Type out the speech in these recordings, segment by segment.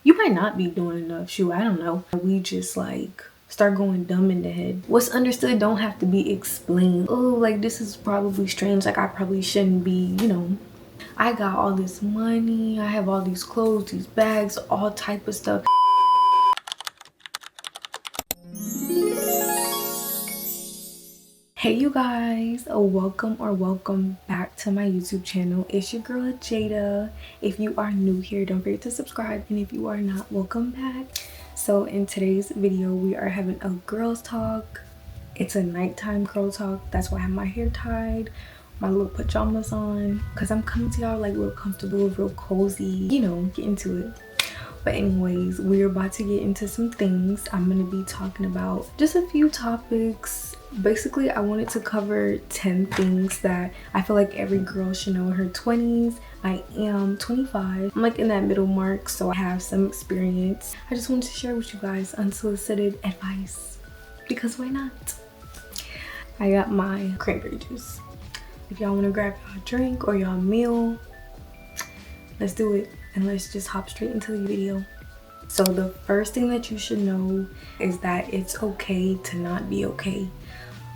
You might not be doing enough. Shoot, I don't know. We just like start going dumb in the head. What's understood don't have to be explained. Oh, like this is probably strange. Like I probably shouldn't be, you know. I got all this money. I have all these clothes, these bags, all type of stuff. Hey you guys, welcome back to my YouTube channel. It's your girl Jada. If you are new here, don't forget to subscribe, and if you are not, welcome back. So in today's video we are having a girls talk. It's a nighttime girl talk. That's why I have my hair tied, my little pajamas on, because I'm coming to y'all like real comfortable, real cozy, you know, get into it. But anyways, we're about to get into some things. I'm gonna be talking about just a few topics. Basically, I wanted to cover 10 things that I feel like every girl should know in her 20s. I am 25. I'm like in that middle mark, so I have some experience. I just wanted to share with you guys unsolicited advice, because why not? I got my cranberry juice. If y'all want to grab y'all drink or y'all meal, let's do it. And let's just hop straight into the video. So the first thing that you should know is that it's okay to not be okay.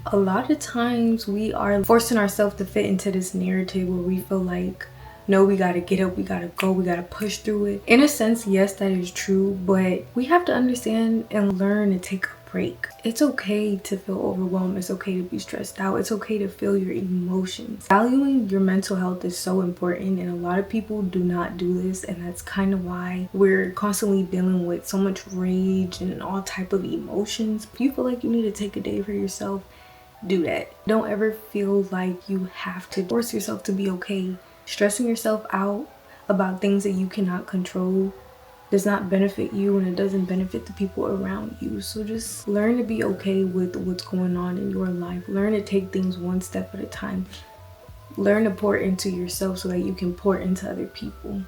A lot of times we are forcing ourselves to fit into this narrative where we feel like, no, we gotta get up, we gotta go, we gotta push through it. In a sense, yes, that is true, but we have to understand and learn to take a break. It's okay to feel overwhelmed. It's okay to be stressed out. It's okay to feel your emotions. Valuing your mental health is so important, and a lot of people do not do this, and that's kind of why we're constantly dealing with so much rage and all type of emotions. If you feel like you need to take a day for yourself, do that. Don't ever feel like you have to force yourself to be okay. Stressing yourself out about things that you cannot control does not benefit you, and it doesn't benefit the people around you. So just learn to be okay with what's going on in your life. Learn to take things one step at a time. Learn to pour into yourself so that you can pour into other people.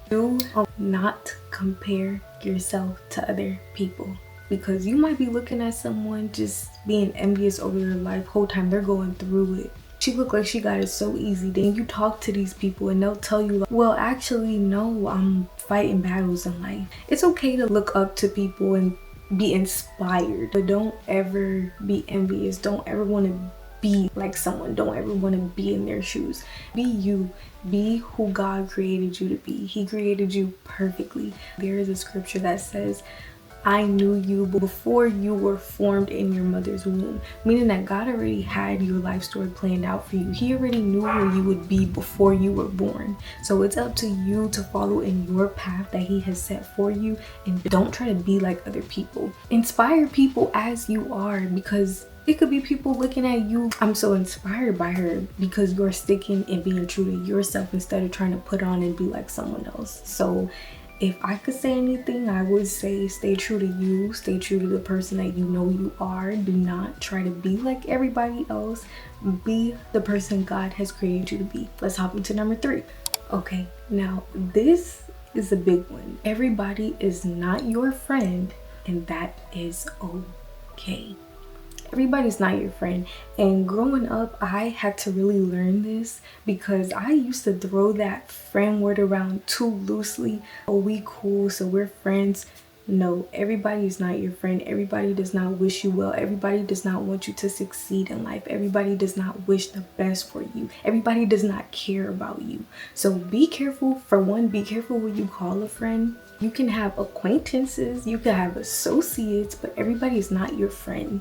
Do not compare yourself to other people, because you might be looking at someone just being envious over their life whole time they're going through it. She look like she got it so easy. Then you talk to these people and they'll tell you like, well, actually no, I'm fighting battles in life. It's okay to look up to people and be inspired, but don't ever be envious. Don't ever want to be like someone. Don't ever want to be in their shoes. Be you. Be who God created you to be. He created you perfectly. There is a scripture that says, I knew you before you were formed in your mother's womb, meaning that God already had your life story planned out for you. He already knew where you would be before you were born. So it's up to you to follow in your path that He has set for you, and don't try to be like other people. Inspire people as you are, because it could be people looking at you. I'm so inspired by her because you're sticking and being true to yourself instead of trying to put on and be like someone else. So if I could say anything, I would say stay true to you. Stay true to the person that you know you are. Do not try to be like everybody else. Be the person God has created you to be. Let's hop into number 3. Okay, now this is a big one. Everybody is not your friend, and that is okay. Everybody's not your friend. And growing up, I had to really learn this, because I used to throw that friend word around too loosely. Oh, we cool, so we're friends. No, everybody is not your friend. Everybody does not wish you well. Everybody does not want you to succeed in life. Everybody does not wish the best for you. Everybody does not care about you. So be careful. For one, be careful what you call a friend. You can have acquaintances, you can have associates, but everybody is not your friend.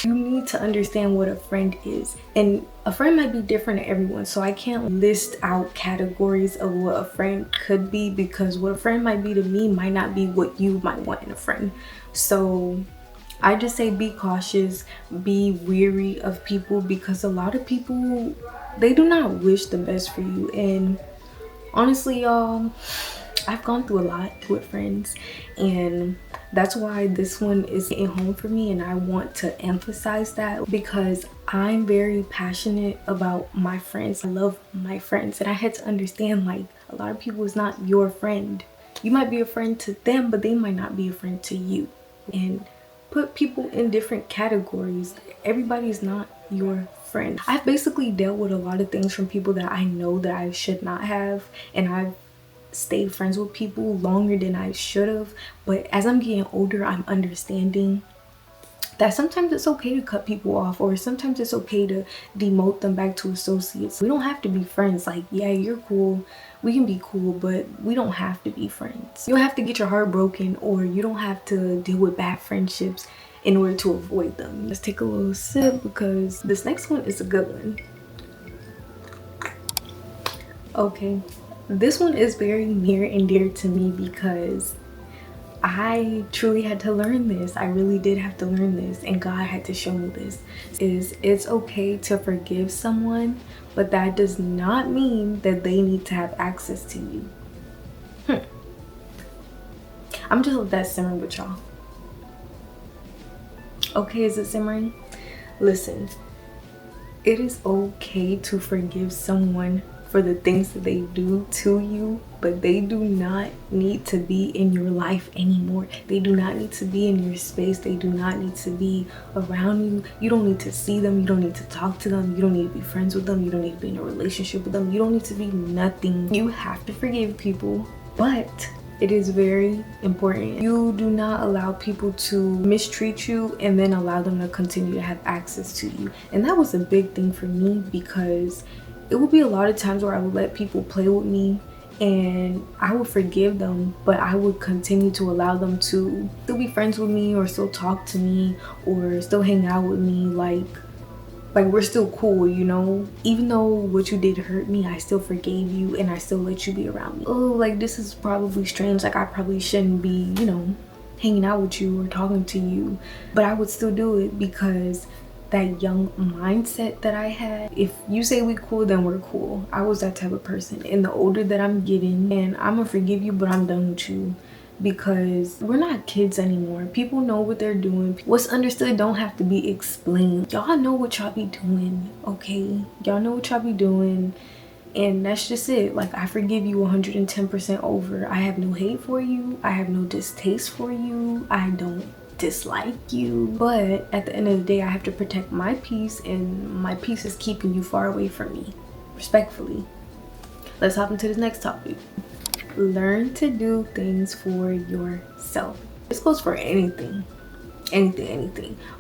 You need to understand what a friend is, and a friend might be different to everyone, so I can't list out categories of what a friend could be, because what a friend might be to me might not be what you might want in a friend. So I just say be cautious, be wary of people, because a lot of people, they do not wish the best for you. And honestly, y'all, I've gone through a lot with friends, and that's why this one is hitting home for me, and I want to emphasize that, because I'm very passionate about my friends. I love my friends, and I had to understand, like, a lot of people is not your friend. You might be a friend to them, but they might not be a friend to you. And put people in different categories. Everybody's not your friend. I've basically dealt with a lot of things from people that I know that I should not have, and I've stayed friends with people longer than I should have. But as I'm getting older, I'm understanding that sometimes it's okay to cut people off, or sometimes it's okay to demote them back to associates. We don't have to be friends. Like, yeah, you're cool, we can be cool, but we don't have to be friends. You don't have to get your heart broken, or you don't have to deal with bad friendships in order to avoid them. Let's take a little sip because this next one is a good one. Okay, this one is very near and dear to me because I truly had to learn this. I really did have to learn this, and God had to show me this. It's okay to forgive someone, but that does not mean that they need to have access to you. I'm just let that simmer with y'all. Okay, is it simmering? Listen, it is okay to forgive someone for the things that they do to you, but they do not need to be in your life anymore. They do not need to be in your space. They do not need to be around you. You don't need to see them. You don't need to talk to them. You don't need to be friends with them. You don't need to be in a relationship with them. You don't need to be nothing. You have to forgive people, but it is very important. You do not allow people to mistreat you and then allow them to continue to have access to you. And that was a big thing for me, because it would be a lot of times where I would let people play with me and I would forgive them, but I would continue to allow them to still be friends with me, or still talk to me, or still hang out with me. Like we're still cool, you know? Even though what you did hurt me, I still forgave you and I still let you be around me. Oh, like, this is probably strange. Like, I probably shouldn't be, you know, hanging out with you or talking to you, but I would still do it because that young mindset that I had, if you say we cool, then we're cool. I was that type of person. And the older that I'm getting, and I'm gonna forgive you, but I'm done with you, because we're not kids anymore. People know what they're doing. What's understood don't have to be explained. Y'all know what y'all be doing, okay? Y'all know what y'all be doing, and that's just it. Like, I forgive you 110% over. I have no hate for you. I have no distaste for you. I don't dislike you, but at the end of the day, I have to protect my peace, and my peace is keeping you far away from me, respectfully. Let's hop into this next topic. Learn to do things for yourself. This goes for anything,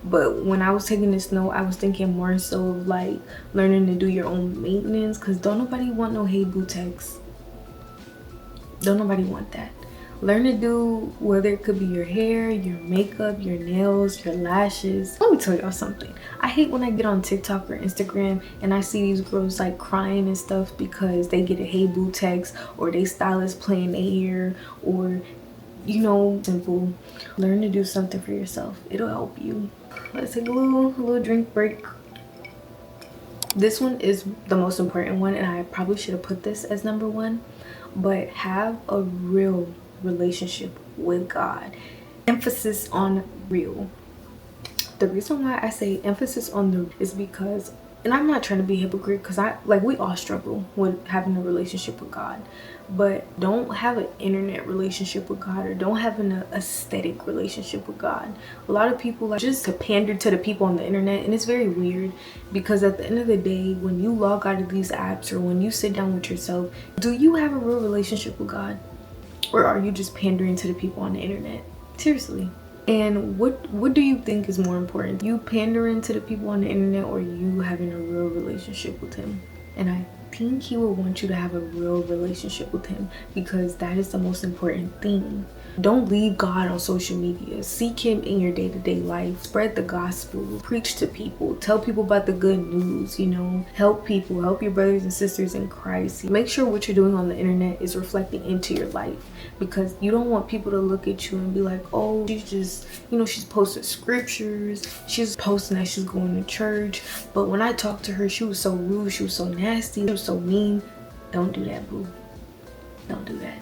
but when I was taking this note, I was thinking more so of like learning to do your own maintenance, because don't nobody want no hey boo text. Don't nobody want that. Learn to do, whether it could be your hair, your makeup, your nails, your lashes. Let me tell y'all something. I hate when I get on TikTok or Instagram and I see these girls like crying and stuff because they get a hey boo text, or they stylist playing their hair, or, you know, simple. Learn to do something for yourself. It'll help you. Let's take a little drink break. This one is the most important one, and I probably should have put this as number one, but have a real relationship with God. Emphasis on real. The reason why I say emphasis on the is because, and I'm not trying to be a hypocrite, because we all struggle with having a relationship with God, but don't have an internet relationship with God, or don't have an aesthetic relationship with God. A lot of people like just to pander to the people on the internet, and it's very weird, because at the end of the day, when you log out of these apps, or when you sit down with yourself, do you have a real relationship with God? Or are you just pandering to the people on the internet? Seriously. And what do you think is more important? You pandering to the people on the internet, or you having a real relationship with him? And I think he will want you to have a real relationship with him, because that is the most important thing. Don't leave God on social media. Seek him in your day-to-day life. Spread the gospel. Preach to people. Tell people about the good news, you know. Help people. Help your brothers and sisters in Christ. Make sure what you're doing on the internet is reflecting into your life, because you don't want people to look at you and be like, oh, she's just, you know, she's posting scriptures. She's posting that she's going to church, but when I talked to her, she was so rude. She was so nasty. She was so mean. Don't do that, boo. Don't do that.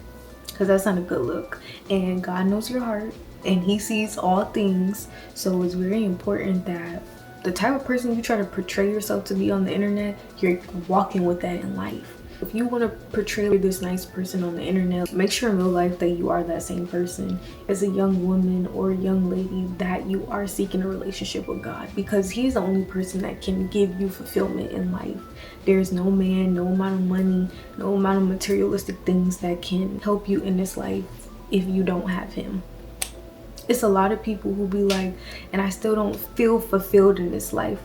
Because that's not a good look, and God knows your heart, and he sees all things. So it's very important that the type of person you try to portray yourself to be on the internet, you're walking with that in life. If you want to portray this nice person on the internet, make sure in real life that you are that same person as a young woman or a young lady, that you are seeking a relationship with God, because he's the only person that can give you fulfillment in life. There's no man, no amount of money, no amount of materialistic things that can help you in this life if you don't have him. It's a lot of people who be like, and I still don't feel fulfilled in this life.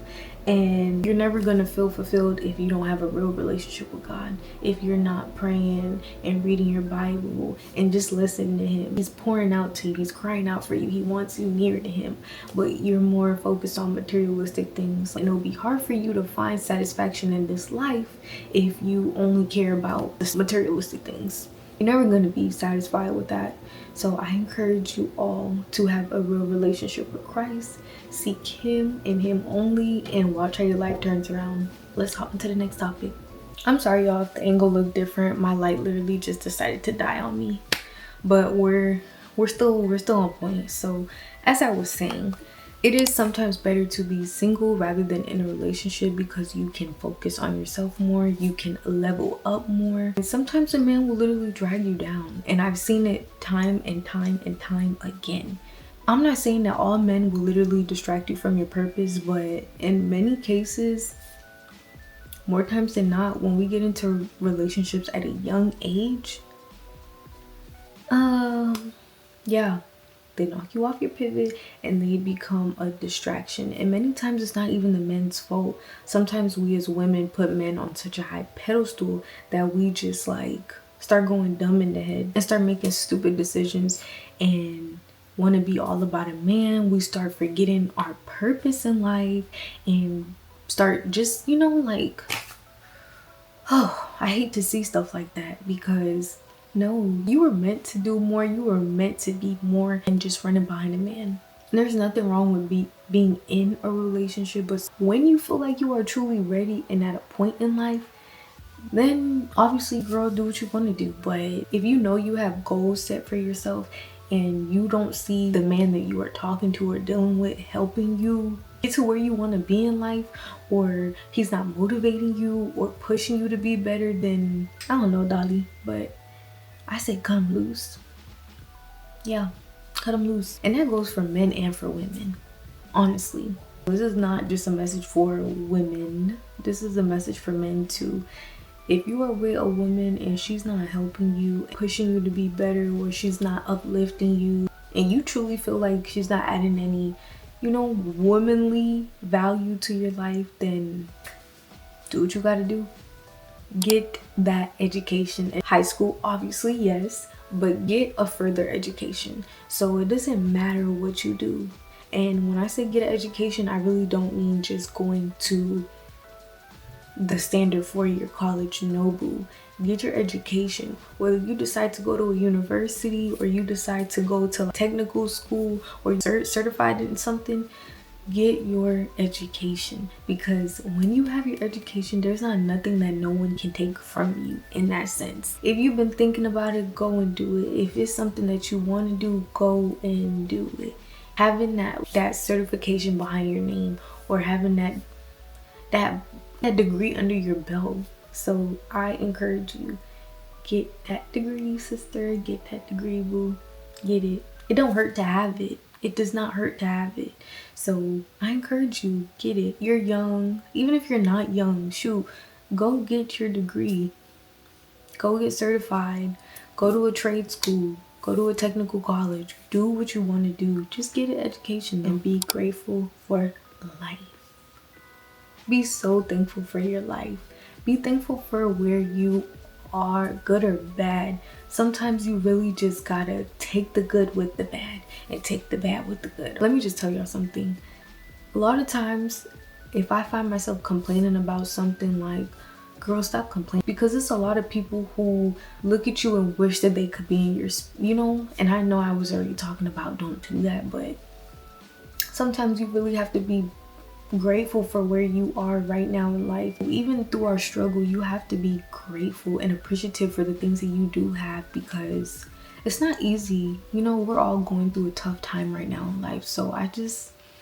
And you're never gonna feel fulfilled if you don't have a real relationship with God. If you're not praying and reading your Bible and just listening to him. He's pouring out to you, he's crying out for you, he wants you near to him, but you're more focused on materialistic things. And it'll be hard for you to find satisfaction in this life if you only care about the materialistic things. You're never going to be satisfied with that. So I encourage you all to have a real relationship with Christ. Seek him and him only, and watch how your life turns around. Let's hop into the next topic. I'm sorry y'all if the angle looked different. My light literally just decided to die on me. But we're still on point. So as I was saying, it is sometimes better to be single rather than in a relationship, because you can focus on yourself more, you can level up more. And sometimes a man will literally drag you down, and I've seen it time and time and time again. I'm not saying that all men will literally distract you from your purpose, but in many cases, more times than not, when we get into relationships at a young age, yeah, they knock you off your pivot and they become a distraction. And many times it's not even the men's fault. Sometimes we as women put men on such a high pedestal that we just like start going dumb in the head and start making stupid decisions and want to be all about a man. We start forgetting our purpose in life and start just, like, oh, I hate to see stuff like that, because no, you were meant to do more. You were meant to be more than just running behind a man. And there's nothing wrong with being in a relationship, but when you feel like you are truly ready and at a point in life, then obviously, girl, do what you want to do. But if you know you have goals set for yourself and you don't see the man that you are talking to or dealing with helping you get to where you want to be in life, or he's not motivating you or pushing you to be better, then I don't know, Dolly, but I say cut him loose. Yeah, cut him loose. And that goes for men and for women, honestly. This is not just a message for women. This is a message for men too. If you are with a woman and she's not helping you, pushing you to be better, or she's not uplifting you, and you truly feel like she's not adding any, womanly value to your life, then do what you gotta do. Get that education in high school, obviously, yes, but get a further education. So it doesn't matter what you do. And when I say get an education, I really don't mean just going to the standard 4-year college. No, boo. Get your education. Whether you decide to go to a university or you decide to go to technical school or certified in something, get your education, because when you have your education, there's not nothing that no one can take from you in that sense. If you've been thinking about it, go and do it. If it's something that you want to do, go and do it. Having that certification behind your name, or having that degree under your belt. So I encourage you, get that degree, sister. Get that degree, boo. Get it. It don't hurt to have it. It does not hurt to have it. So I encourage you, get it. You're young. Even if you're not young, shoot, go get your degree. Go get certified. Go to a trade school. Go to a technical college. Do what you want to do. Just get an education and be grateful for life. Be so thankful for your life. Be thankful for where you are, good or bad. Sometimes you really just gotta take the good with the bad and take the bad with the good. Let me just tell y'all something. A lot of times, if I find myself complaining about something, like, girl, stop complaining, because it's a lot of people who look at you and wish that they could be in your, and I know I was already talking about don't do that, but sometimes you really have to be grateful for where you are right now in life. Even through our struggle, you have to be grateful and appreciative for the things that you do have, because it's not easy. We're all going through a tough time right now in life. So I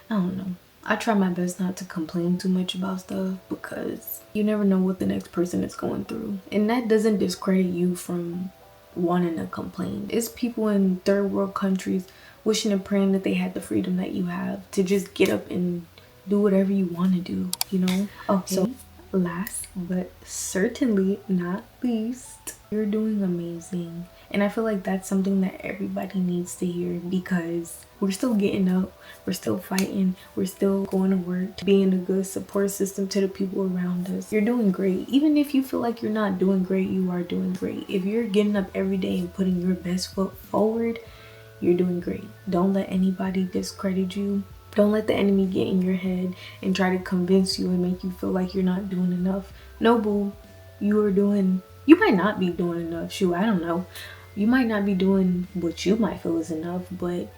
don't know. I try my best not to complain too much about stuff because you never know what the next person is going through. And that doesn't discredit you from wanting to complain. It's people in third world countries wishing and praying that they had the freedom that you have to just get up and do whatever you want to do, you know? Okay, so last but certainly not least, you're doing amazing. And I feel like that's something that everybody needs to hear because we're still getting up, we're still fighting, we're still going to work, being a good support system to the people around us. You're doing great. Even if you feel like you're not doing great, you are doing great. If you're getting up every day and putting your best foot forward, you're doing great. Don't let anybody discredit you. Don't let the enemy get in your head and try to convince you and make you feel like you're not doing enough. No, boo. You might not be doing enough. Shoot, I don't know. You might not be doing what you might feel is enough, but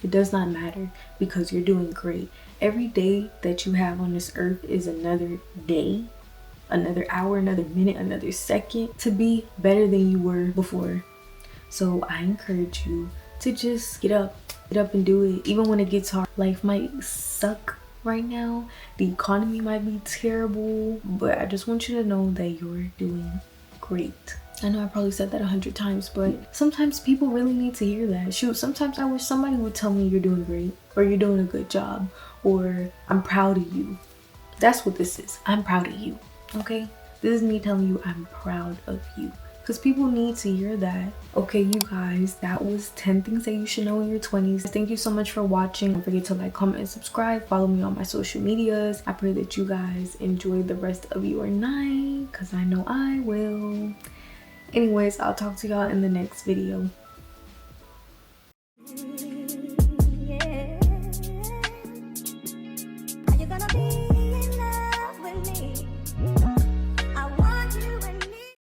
it does not matter because you're doing great. Every day that you have on this earth is another day, another hour, another minute, another second to be better than you were before. So I encourage you to just get up and do it. Even when it gets hard, life might suck right now, the economy might be terrible, but I just want you to know that you're doing great. I know I probably said that 100 times, but sometimes people really need to hear that. Shoot, sometimes I wish somebody would tell me you're doing great, or you're doing a good job, or I'm proud of you. That's what this is. I'm proud of you, okay? This is me telling you I'm proud of you. Because people need to hear that. Okay, you guys, that was 10 things that you should know in your 20s. Thank you so much for watching. Don't forget to like, comment, and subscribe. Follow me on my social medias. I pray that you guys enjoy the rest of your night because I know I will. Anyways, I'll talk to y'all in the next video.